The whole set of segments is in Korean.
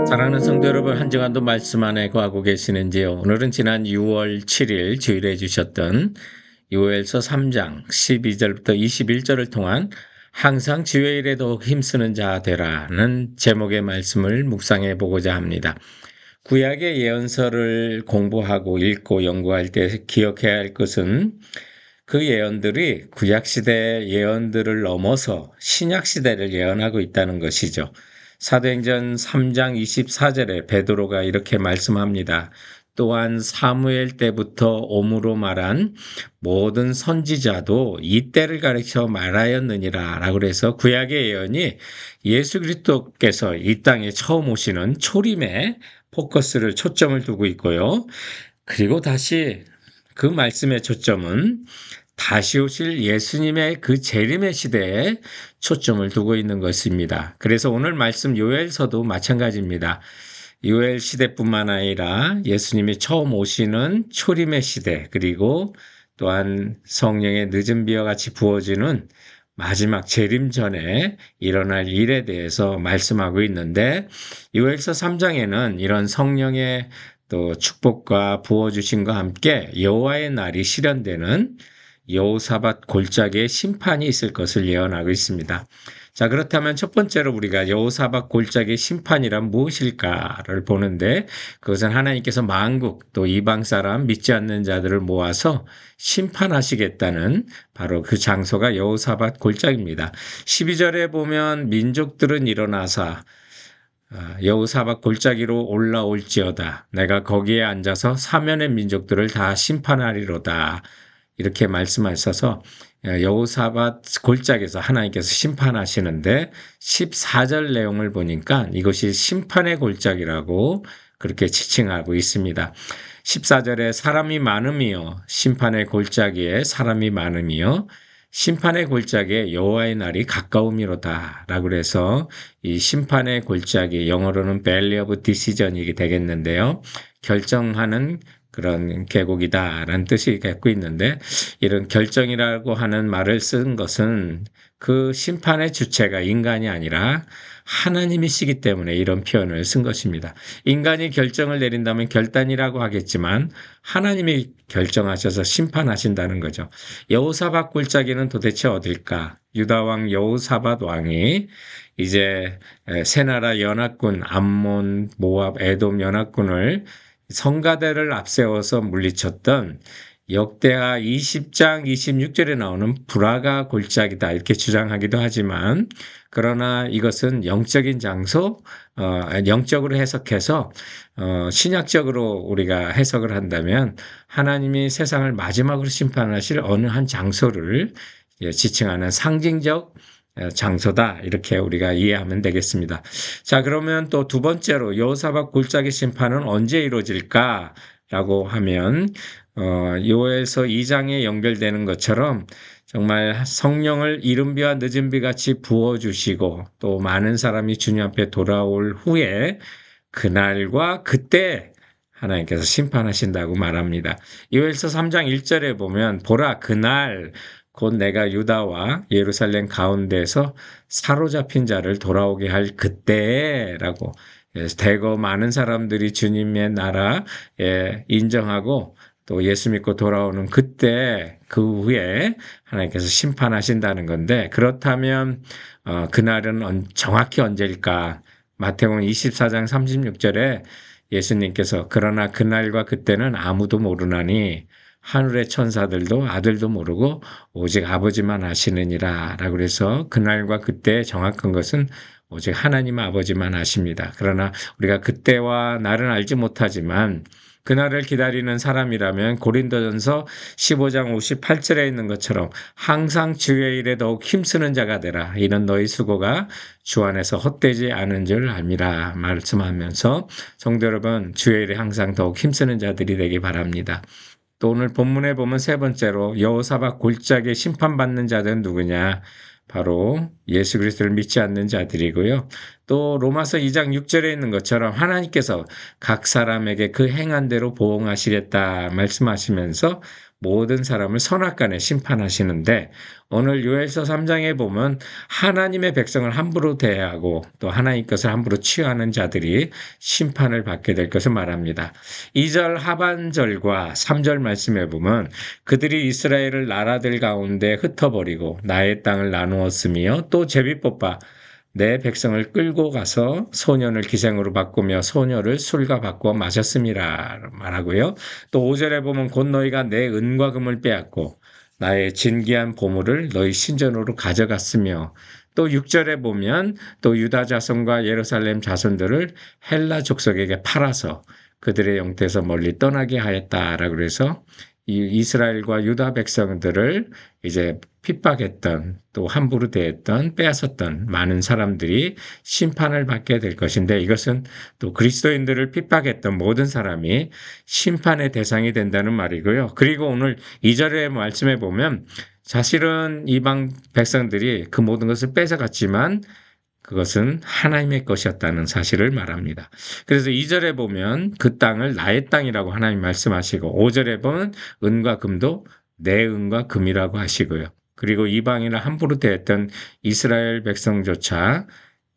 사랑하는 성도 여러분, 한 주간도 말씀 안에 거하고 계시는지요? 오늘은 지난 6월 7일 주일에 주셨던 요엘서 3장 12절부터 21절을 통한 항상 주의 일에 더욱 힘쓰는 자 되라는 제목의 말씀을 묵상해 보고자 합니다. 구약의 예언서를 공부하고 읽고 연구할 때 기억해야 할 것은 그 예언들이 구약시대 예언들을 넘어서 신약시대를 예언하고 있다는 것이죠. 사도행전 3장 24절에 베드로가 이렇게 말씀합니다. 또한 사무엘 때부터 오므로 말한 모든 선지자도 이 때를 가리켜 말하였느니라 라고 해서 구약의 예언이 예수 그리스도께서 이 땅에 처음 오시는 초림에 포커스를 초점을 두고 있고요. 그리고 다시 그 말씀의 초점은 다시 오실 예수님의 그 재림의 시대에 초점을 두고 있는 것입니다. 그래서 오늘 말씀 요엘서도 마찬가지입니다. 요엘 시대뿐만 아니라 예수님이 처음 오시는 초림의 시대, 그리고 또한 성령의 늦은 비와 같이 부어지는 마지막 재림 전에 일어날 일에 대해서 말씀하고 있는데, 요엘서 3장에는 이런 성령의 또 축복과 부어주심과 함께 여호와의 날이 실현되는 여호사밧 골짜기의 심판이 있을 것을 예언하고 있습니다. 자, 그렇다면 첫 번째로 우리가 여호사밧 골짜기의 심판이란 무엇일까를 보는데, 그것은 하나님께서 만국 또 이방 사람 믿지 않는 자들을 모아서 심판하시겠다는 바로 그 장소가 여호사밧 골짜기입니다. 12절에 보면 민족들은 일어나사 여호사밧 골짜기로 올라올지어다. 내가 거기에 앉아서 사면의 민족들을 다 심판하리로다. 이렇게 말씀하셔서 여호사밧 골짜기에서 하나님께서 심판하시는데 14절 내용을 보니까 이것이 심판의 골짜기라고 그렇게 지칭하고 있습니다. 14절에 사람이 많음이요 심판의 골짜기에 사람이 많음이요 심판의 골짜기에 여호와의 날이 가까움이로다 라고 해서 이 심판의 골짜기, 영어로는 Valley of Decision이 되겠는데요. 결정하는 그런 계곡이다라는 뜻이 갖고 있는데, 이런 결정이라고 하는 말을 쓴 것은 그 심판의 주체가 인간이 아니라 하나님이시기 때문에 이런 표현을 쓴 것입니다. 인간이 결정을 내린다면 결단이라고 하겠지만 하나님이 결정하셔서 심판하신다는 거죠. 여호사밧 골짜기는 도대체 어딜까? 유다 왕 여호사밧 왕이 이제 세 나라 연합군 암몬, 모압, 에돔 연합군을 성가대를 앞세워서 물리쳤던 역대하 20장 26절에 나오는 브라가 골짜기다 이렇게 주장하기도 하지만, 그러나 이것은 영적인 장소, 영적으로 해석해서 신약적으로 우리가 해석을 한다면 하나님이 세상을 마지막으로 심판하실 어느 한 장소를 지칭하는 상징적 장소다 이렇게 우리가 이해하면 되겠습니다. 자, 그러면 또 두 번째로 여호사밧 골짜기 심판은 언제 이루어질까라고 하면 요엘서 2장에 연결되는 것처럼 정말 성령을 이른 비와 늦은 비 같이 부어주시고 또 많은 사람이 주님 앞에 돌아올 후에 그날과 그때 하나님께서 심판하신다고 말합니다. 요엘서 3장 1절에 보면 보라 그날 곧 내가 유다와 예루살렘 가운데서 사로잡힌 자를 돌아오게 할 그때라고, 대거 많은 사람들이 주님의 나라에 인정하고 또 예수 믿고 돌아오는 그때, 그 후에 하나님께서 심판하신다는 건데, 그렇다면 그날은 정확히 언제일까? 마태복음 24장 36절에 예수님께서 그러나 그날과 그때는 아무도 모르나니 하늘의 천사들도 아들도 모르고 오직 아버지만 아시느니라 라고 해서 그날과 그때의 정확한 것은 오직 하나님 아버지만 아십니다. 그러나 우리가 그때와 날은 알지 못하지만 그날을 기다리는 사람이라면 고린도전서 15장 58절에 있는 것처럼 항상 주의 일에 더욱 힘쓰는 자가 되라. 이는 너희 수고가 주 안에서 헛되지 않은 줄 압니다. 말씀하면서 성도 여러분, 주의 일에 항상 더욱 힘쓰는 자들이 되기 바랍니다. 또 오늘 본문에 보면 세 번째로 여호사밧 골짜기에 심판받는 자들은 누구냐? 바로 예수 그리스도를 믿지 않는 자들이고요. 또 로마서 2장 6절에 있는 것처럼 하나님께서 각 사람에게 그 행한 대로 보응하시겠다 말씀하시면서 모든 사람을 선악간에 심판하시는데 오늘 요엘서 3장에 보면 하나님의 백성을 함부로 대하고 또 하나님 것을 함부로 취하는 자들이 심판을 받게 될 것을 말합니다. 2절 하반절과 3절 말씀에 보면 그들이 이스라엘을 나라들 가운데 흩어버리고 나의 땅을 나누었으며 또 제비뽑아 내 백성을 끌고 가서 소년을 기생으로 바꾸며 소녀를 술과 바꾸어 마셨음이라 말하고요. 또 5절에 보면 곧 너희가 내 은과 금을 빼앗고 나의 진귀한 보물을 너희 신전으로 가져갔으며 또 6절에 보면 또 유다 자손과 예루살렘 자손들을 헬라 족속에게 팔아서 그들의 영토에서 멀리 떠나게 하였다라고 그래서 이 이스라엘과 유다 백성들을 이제 핍박했던 또 함부로 대했던 빼앗았던 많은 사람들이 심판을 받게 될 것인데 이것은 또 그리스도인들을 핍박했던 모든 사람이 심판의 대상이 된다는 말이고요. 그리고 오늘 2절의 말씀에 보면 사실은 이방 백성들이 그 모든 것을 뺏어갔지만 그것은 하나님의 것이었다는 사실을 말합니다. 그래서 2절에 보면 그 땅을 나의 땅이라고 하나님 말씀하시고 5절에 보면 은과 금도 내 은과 금이라고 하시고요. 그리고 이방인을 함부로 대했던 이스라엘 백성조차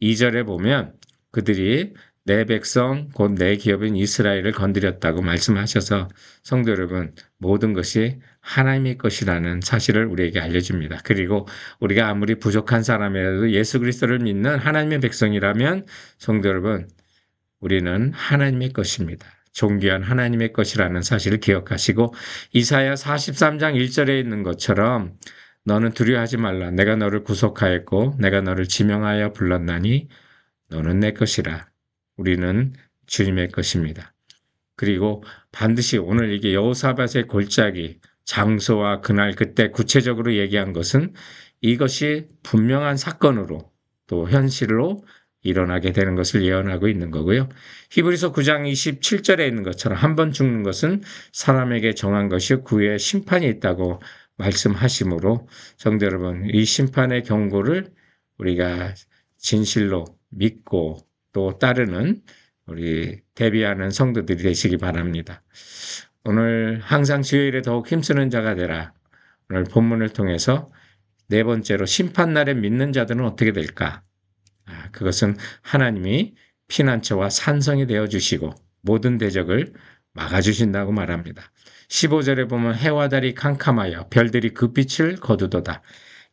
2절에 보면 그들이 내 백성 곧 내 기업인 이스라엘을 건드렸다고 말씀하셔서 성도 여러분 모든 것이 하나님의 것이라는 사실을 우리에게 알려줍니다. 그리고 우리가 아무리 부족한 사람이라도 예수 그리스도를 믿는 하나님의 백성이라면 성도 여러분 우리는 하나님의 것입니다. 존귀한 하나님의 것이라는 사실을 기억하시고 이사야 43장 1절에 있는 것처럼 너는 두려워하지 말라. 내가 너를 구속하였고 내가 너를 지명하여 불렀나니 너는 내 것이라. 우리는 주님의 것입니다. 그리고 반드시 오늘 이게 여호사밧의 골짜기 장소와 그날 그때 구체적으로 얘기한 것은 이것이 분명한 사건으로 또 현실로 일어나게 되는 것을 예언하고 있는 거고요. 히브리서 9장 27절에 있는 것처럼 한 번 죽는 것은 사람에게 정한 것이 그 후에 심판이 있다고 말씀하시므로 성도 여러분 이 심판의 경고를 우리가 진실로 믿고 또 따르는 우리 대비하는 성도들이 되시기 바랍니다. 오늘 항상 주일에 더욱 힘쓰는 자가 되라. 오늘 본문을 통해서 네 번째로 심판날에 믿는 자들은 어떻게 될까? 그것은 하나님이 피난처와 산성이 되어주시고 모든 대적을 막아주신다고 말합니다. 15절에 보면 해와 달이 캄캄하여 별들이 그 빛을 거두도다.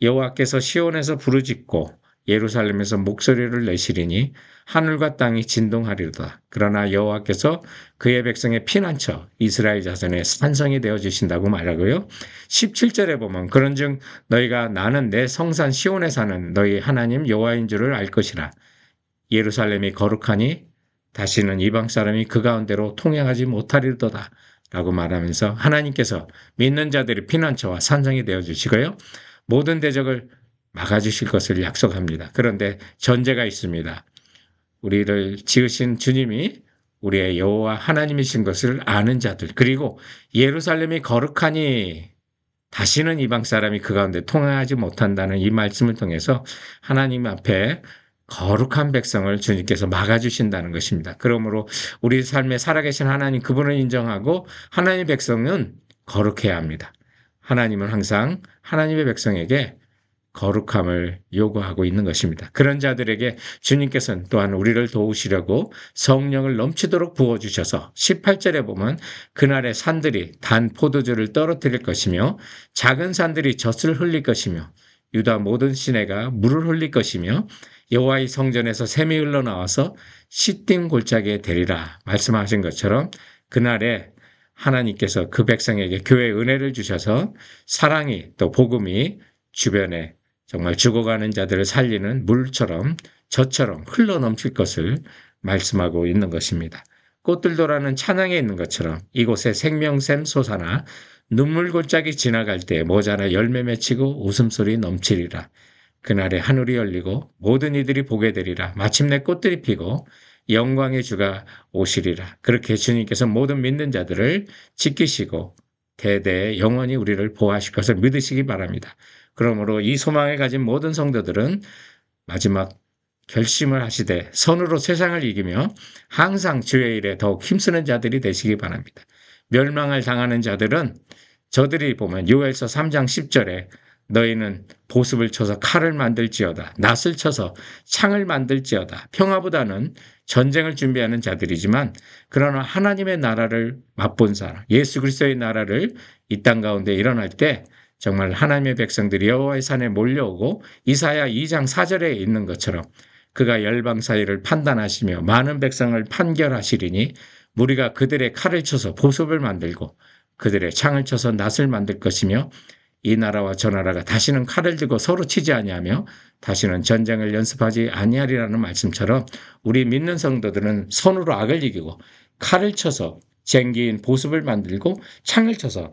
여호와께서 시온에서 부르짖고 예루살렘에서 목소리를 내시리니 하늘과 땅이 진동하리로다. 그러나 여호와께서 그의 백성의 피난처 이스라엘 자손의 산성이 되어주신다고 말하고요. 17절에 보면 그런즉 너희가 나는 내 성산 시온에 사는 너희 하나님 여호와인 줄을 알 것이라. 예루살렘이 거룩하니 다시는 이방 사람이 그 가운데로 통행하지 못하리로다. 라고 말하면서 하나님께서 믿는 자들의 피난처와 산성이 되어주시고요. 모든 대적을 막아주실 것을 약속합니다. 그런데 전제가 있습니다. 우리를 지으신 주님이 우리의 여호와 하나님이신 것을 아는 자들 그리고 예루살렘이 거룩하니 다시는 이방 사람이 그 가운데 통행하지 못한다는 이 말씀을 통해서 하나님 앞에 거룩한 백성을 주님께서 막아주신다는 것입니다. 그러므로 우리 삶에 살아계신 하나님 그분을 인정하고 하나님의 백성은 거룩해야 합니다. 하나님은 항상 하나님의 백성에게 거룩함을 요구하고 있는 것입니다. 그런 자들에게 주님께서는 또한 우리를 도우시려고 성령을 넘치도록 부어주셔서 18절에 보면 그날의 산들이 단 포도주를 떨어뜨릴 것이며 작은 산들이 젖을 흘릴 것이며 유다 모든 시내가 물을 흘릴 것이며 여호와의 성전에서 샘이 흘러나와서 시딤 골짜기에 되리라 말씀하신 것처럼 그날에 하나님께서 그 백성에게 교회의 은혜를 주셔서 사랑이 또 복음이 주변에 정말 죽어가는 자들을 살리는 물처럼 젖처럼 흘러넘칠 것을 말씀하고 있는 것입니다. 꽃들도라는 찬양에 있는 것처럼 이곳에 생명샘 솟아나 눈물 골짜기 지나갈 때 모자라 열매 맺히고 웃음소리 넘치리라. 그날에 하늘이 열리고 모든 이들이 보게 되리라. 마침내 꽃들이 피고 영광의 주가 오시리라. 그렇게 주님께서 모든 믿는 자들을 지키시고 대대에 영원히 우리를 보호하실 것을 믿으시기 바랍니다. 그러므로 이 소망을 가진 모든 성도들은 마지막 결심을 하시되 선으로 세상을 이기며 항상 주의 일에 더욱 힘쓰는 자들이 되시기 바랍니다. 멸망을 당하는 자들은 저들이 보면 요엘서 3장 10절에 너희는 보습을 쳐서 칼을 만들지어다. 낫을 쳐서 창을 만들지어다. 평화보다는 전쟁을 준비하는 자들이지만 그러나 하나님의 나라를 맛본 사람, 예수 그리스도의 나라를 이 땅 가운데 일어날 때 정말 하나님의 백성들이 여호와의 산에 몰려오고 이사야 2장 4절에 있는 것처럼 그가 열방 사이를 판단하시며 많은 백성을 판결하시리니 무리가 그들의 칼을 쳐서 보습을 만들고 그들의 창을 쳐서 낫을 만들 것이며 이 나라와 저 나라가 다시는 칼을 들고 서로 치지 아니하며 다시는 전쟁을 연습하지 아니하리라는 말씀처럼 우리 믿는 성도들은 손으로 악을 이기고 칼을 쳐서 쟁기인 보습을 만들고 창을 쳐서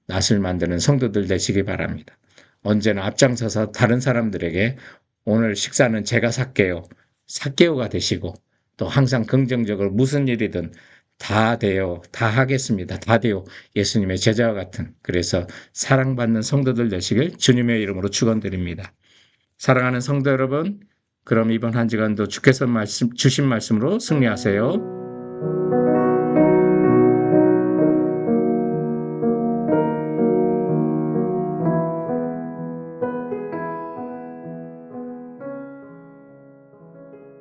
낫을 만드는 성도들 되시기 바랍니다. 언제나 앞장서서 다른 사람들에게 오늘 식사는 제가 살게요. 삭개오가 되시고 또 항상 긍정적으로 무슨 일이든 다 돼요. 다 하겠습니다. 다 돼요. 예수님의 제자와 같은 그래서 사랑받는 성도들 되시길 주님의 이름으로 축원드립니다. 사랑하는 성도 여러분, 그럼 이번 한 주간도 주께서 주신 말씀으로 승리하세요.